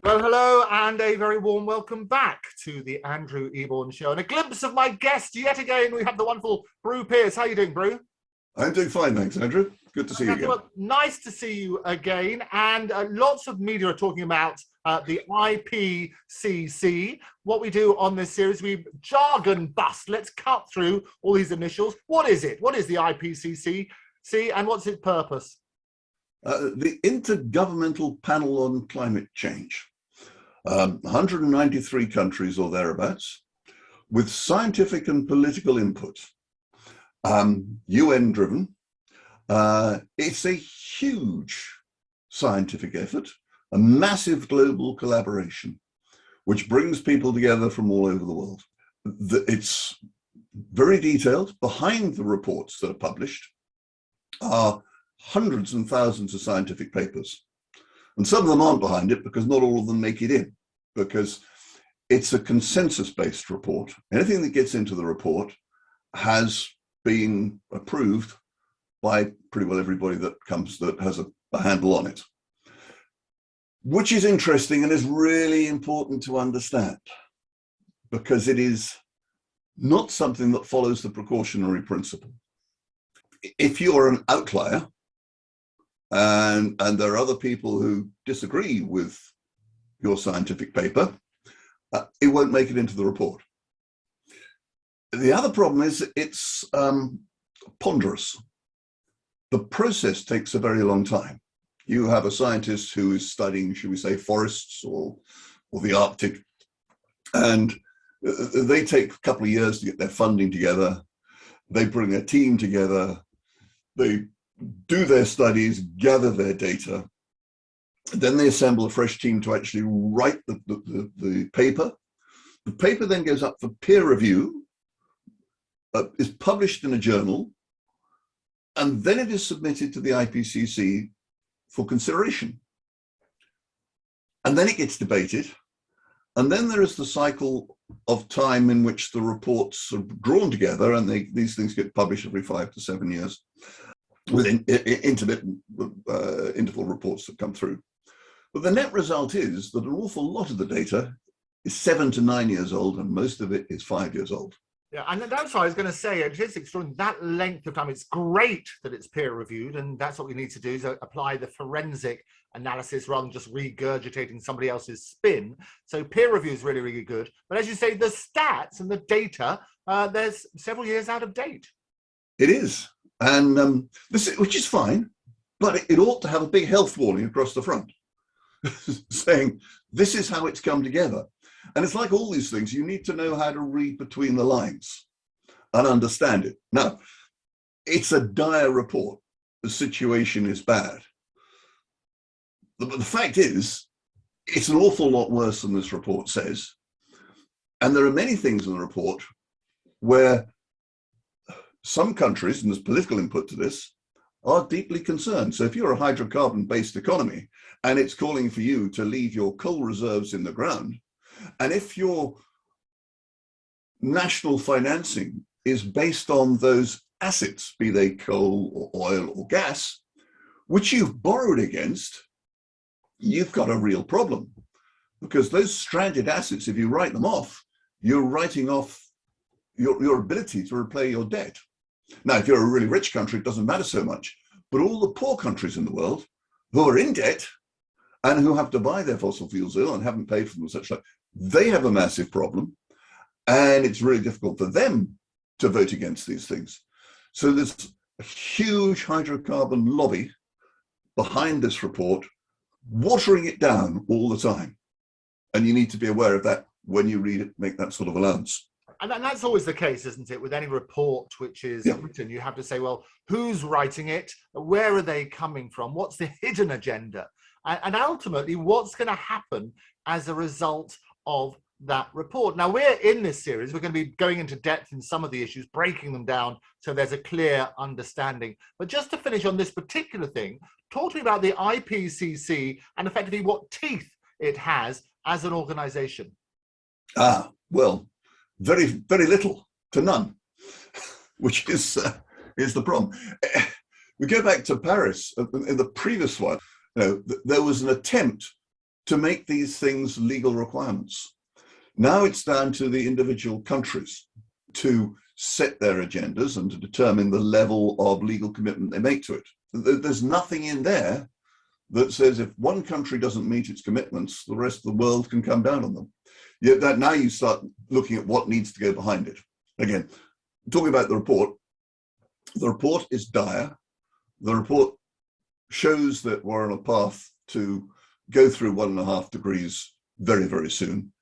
Well, hello, and a very warm welcome back to the Andrew Eborn Show. And a glimpse of my guest yet again. We have the wonderful Bru Pearce. How are you doing, Bru? I'm doing fine, thanks, Andrew. Good to see you again. Well, nice to see you again. And lots of media are talking about the IPCC. What we do on this series, we jargon bust. Let's cut through all these initials. What is it? What is the IPCC? And what's its purpose? The Intergovernmental Panel on Climate Change. 193 countries or thereabouts, with scientific and political input. UN driven. It's a huge scientific effort, a massive global collaboration, which brings people together from all over the world. It's very detailed. Behind the reports that are published are hundreds and thousands of scientific papers. And some of them aren't behind it because not all of them make it in, because it's a consensus-based report. Anything that gets into the report has been approved by pretty well everybody that has a handle on it, which is interesting and is really important to understand, because it is not something that follows the precautionary principle. If you're an outlier, and there are other people who disagree with your scientific paper, it won't make it into the report. The other problem is it's ponderous. The process takes a very long time. You have a scientist who is studying, should we say, forests or the Arctic, and they take a couple of years to get their funding together. They bring a team together. They do their studies, gather their data, then they assemble a fresh team to actually write the paper. The paper then goes up for peer review, is published in a journal, and then it is submitted to the IPCC for consideration. And then it gets debated, and then there is the cycle of time in which the reports are drawn together, and these things get published every 5 to 7 years, with intermittent interval reports that come through. But the net result is that an awful lot of the data is 7 to 9 years old, and most of it is 5 years old. Yeah, and that's what I was going to say. It is extraordinary, that length of time. It's great that it's peer reviewed, and that's what we need to do, is apply the forensic analysis rather than just regurgitating somebody else's spin. So peer review is really, really good. But as you say, the stats and the data, there's several years out of date. It is. And which is fine, but it ought to have a big health warning across the front saying this is how it's come together. And it's like all these things, you need to know how to read between the lines and understand it. Now, it's a dire report. The situation is bad. But the fact is, it's an awful lot worse than this report says. And there are many things in the report where some countries, and there's political input to this, are deeply concerned. So if you're a hydrocarbon-based economy and it's calling for you to leave your coal reserves in the ground, and if your national financing is based on those assets, be they coal or oil or gas, which you've borrowed against, you've got a real problem. Because those stranded assets, if you write them off, you're writing off your ability to repay your debt. Now, if you're a really rich country, it doesn't matter so much. But all the poor countries in the world who are in debt and who have to buy their fossil fuels oil and haven't paid for them and such like, they have a massive problem. And it's really difficult for them to vote against these things. So there's a huge hydrocarbon lobby behind this report, watering it down all the time. And you need to be aware of that when you read it, make that sort of allowance. And that's always the case, isn't it? With any report which is written, you have to say, well, who's writing it? Where are they coming from? What's the hidden agenda? And ultimately, what's going to happen as a result of that report? Now, we're in this series, we're going to be going into depth in some of the issues, breaking them down so there's a clear understanding. But just to finish on this particular thing, talk to me about the IPCC and effectively what teeth it has as an organization. Well, very, very little to none, which is the problem. We go back to Paris in the previous one. There was an attempt to make these things legal requirements. Now it's down to the individual countries to set their agendas and to determine the level of legal commitment they make to it. There's nothing in there that says if one country doesn't meet its commitments, the rest of the world can come down on them. Yet that now you start looking at what needs to go behind it. Again, talking about the report is dire. The report shows that we're on a path to go through 1.5 degrees very, very soon.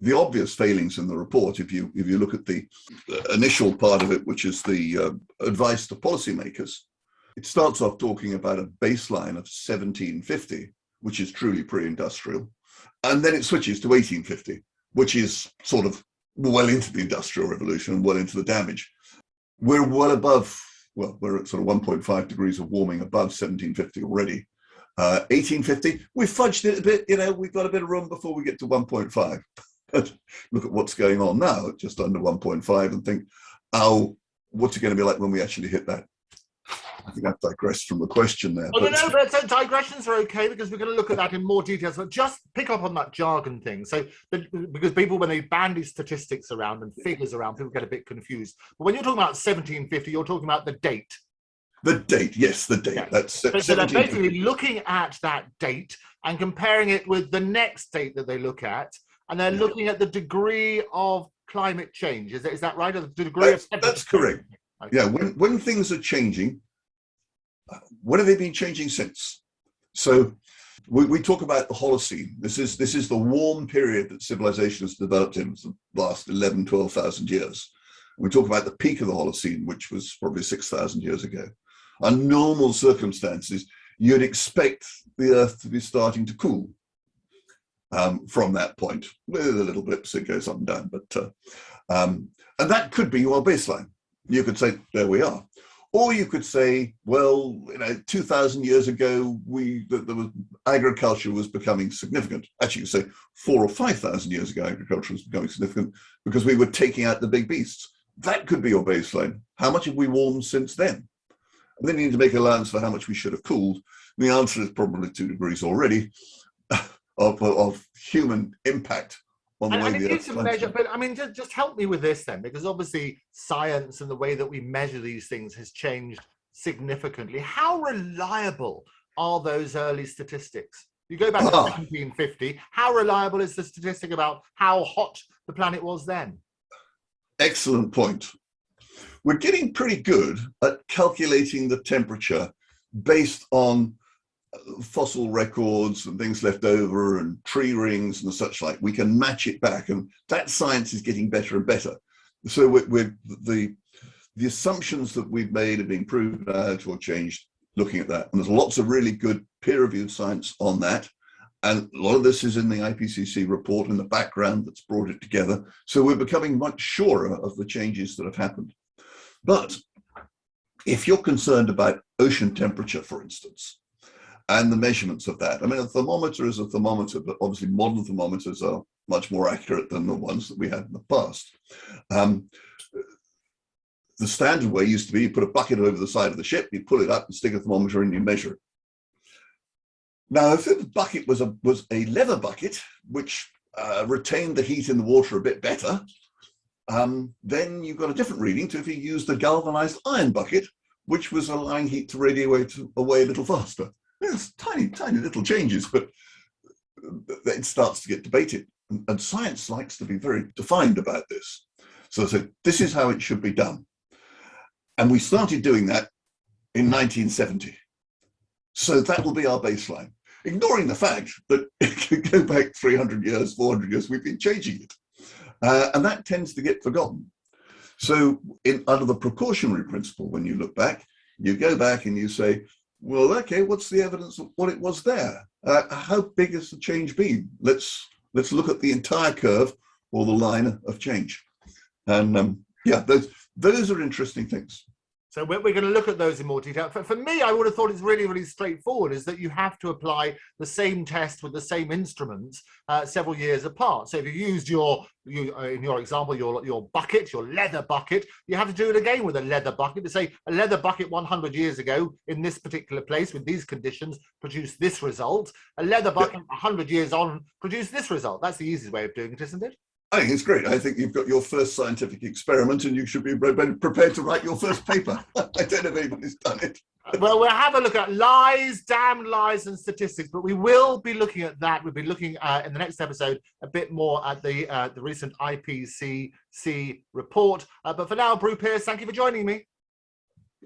The obvious failings in the report, if you look at the initial part of it, which is the advice to policymakers, it starts off talking about a baseline of 1750, which is truly pre-industrial, and then it switches to 1850, which is sort of well into the Industrial Revolution and well into the damage. We're well above, well, we're at sort of 1.5 degrees of warming above 1750 already. 1850, we've fudged it a bit, we've got a bit of room before we get to 1.5. But look at what's going on now, just under 1.5, and think, oh, what's it going to be like when we actually hit that? I think I've digressed from the question there. Well, no, but digressions are okay because we're going to look at that in more detail. So just pick up on that jargon thing. So, because people, when they bandy statistics around and figures around, people get a bit confused. But when you're talking about 1750, you're talking about the date. The date, yes, the date. Yeah. That's so they're basically looking at that date and comparing it with the next date that they look at, and they're looking at the degree of climate change. Is that right? Or the degree of that's correct. Okay. Yeah, when things are changing, what have they been changing since? So we talk about the Holocene. This is the warm period that civilization has developed in the last 11, 12,000 years. We talk about the peak of the Holocene, which was probably 6,000 years ago. Under normal circumstances, you'd expect the Earth to be starting to cool from that point. With a little blips, it goes up and down. But and that could be your baseline. You could say, there we are. Or you could say, well, 2,000 years ago, agriculture was becoming significant. Actually, you could say 4,000 or 5,000 years ago, agriculture was becoming significant because we were taking out the big beasts. That could be your baseline. How much have we warmed since then? And then you need to make allowance for how much we should have cooled. And the answer is probably 2 degrees already of human impact. And it needs to measure, but I mean, just help me with this then, because obviously science and the way that we measure these things has changed significantly. How reliable are those early statistics? You go back to 1750, how reliable is the statistic about how hot the planet was then? Excellent point. We're getting pretty good at calculating the temperature based on fossil records and things left over and tree rings and such like. We can match it back, and that science is getting better and better. So the assumptions that we've made are being proven out or changed looking at that. And there's lots of really good peer-reviewed science on that. And a lot of this is in the IPCC report in the background that's brought it together. So we're becoming much surer of the changes that have happened. But if you're concerned about ocean temperature, for instance, and the measurements of that. I mean, a thermometer is a thermometer, but obviously modern thermometers are much more accurate than the ones that we had in the past. The standard way used to be you put a bucket over the side of the ship, you pull it up and stick a thermometer in and you measure it. Now, if the bucket was a leather bucket, which retained the heat in the water a bit better, then you've got a different reading to if you used a galvanized iron bucket, which was allowing heat to radiate away a little faster. It's tiny, tiny little changes, but it starts to get debated. And science likes to be very defined about this. So I said, this is how it should be done. And we started doing that in 1970. So that will be our baseline, ignoring the fact that it could go back 300 years, 400 years, we've been changing it. And that tends to get forgotten. So under the precautionary principle, when you look back, you go back and you say, well, okay, what's the evidence of what it was there? How big has the change been? Let's look at the entire curve or the line of change. And yeah, those are interesting things. So we're going to look at those in more detail. For me, I would have thought it's really, really straightforward, is that you have to apply the same test with the same instruments several years apart. So if you used in your example, your bucket, your leather bucket, you have to do it again with a leather bucket to say a leather bucket 100 years ago in this particular place with these conditions produced this result. A leather bucket 100 years on produced this result. That's the easiest way of doing it, isn't it? I think it's great. I think you've got your first scientific experiment and you should be prepared to write your first paper. I don't know if anybody's done it. Well, we'll have a look at lies, damned lies and statistics, but we will be looking at that. We'll be looking in the next episode a bit more at the recent IPCC report. But for now, Bru Pearce, thank you for joining me.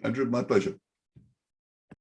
Andrew, my pleasure.